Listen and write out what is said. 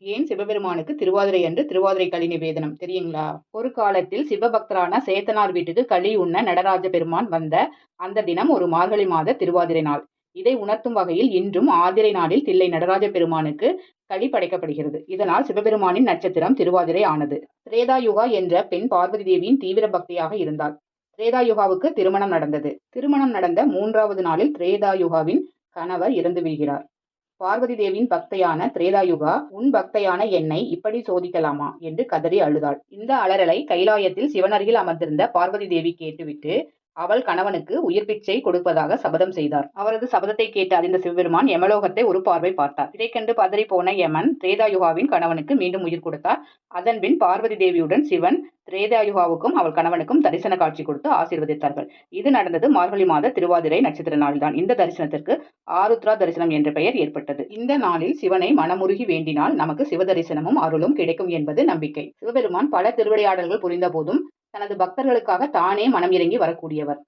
ஏன் சிவபெருமானுக்கு திருவாதிரை அன்று திருவாதிரை களி நிவேதனம் தெரியுங்களா? ஒரு காலத்தில் சிவபக்தரான சேத்தனார் வீட்டுக்கு களி உண்ண நடராஜ பெருமான் வந்த அந்த தினம் ஒரு மார்கழி மாத திருவாதிரை நாள். இதை உணர்த்தும் வகையில் இன்றும் ஆதிரை நாளில் தில்லை நடராஜ பெருமானுக்கு களி படைக்கப்படுகிறது. இதனால் சிவபெருமானின் நட்சத்திரம் திருவாதிரை ஆனது. திரேதாயுகா என்ற பெண் பார்வதி தேவியின் தீவிர பக்தியாக இருந்தாள். திரேதாயுகாவுக்கு திருமணம் நடந்தது. திருமணம் நடந்த 3வது நாளில் திரேதாயுகாவின் கணவர் இறந்து விடுகிறார். பார்வதி தேவியின் பக்தையான திரேதாயுகா, உன் பக்தையான என்னை இப்படி சோதிக்கலாமா என்று கதறி அழுதாள். இந்த அலறலை கைலாயத்தில் சிவனருகில் அமர்ந்திருந்த பார்வதி தேவி கேட்டுவிட்டு அவள் கணவனுக்கு உயிர் பிச்சை கொடுப்பதாக சபதம் செய்தார். அவரது சபதத்தை கேட்டு அறிந்த சிவபெருமான் யமலோகத்தை ஒரு பார்வை பார்த்தார். இதைக் கண்டு பதறி போன யமன் திரேதாயுகாவின் கணவனுக்கு மீண்டும் உயிர் கொடுத்தார். அதன்பின் பார்வதி தேவியுடன் சிவன் திரேதாயுகாவுக்கும் அவள் கணவனுக்கும் தரிசன காட்சி கொடுத்து ஆசீர்வதித்தார்கள். இது நடந்தது மார்கழி மாத திருவாதிரை நட்சத்திர நாளில்தான். இந்த தரிசனத்திற்கு ஆருத்ரா தரிசனம் என்ற பெயர் ஏற்பட்டது. இந்த நாளில் சிவனை மனமுருகி வேண்டினால் நமக்கு சிவ தரிசனமும் அருளும் கிடைக்கும் என்பது நம்பிக்கை. சிவபெருமான் பல திருவிளையாடல்கள் புரிந்த போதும் தனது பக்தர்களுக்காக தானே மனம் இறங்கி வரக்கூடியவர்.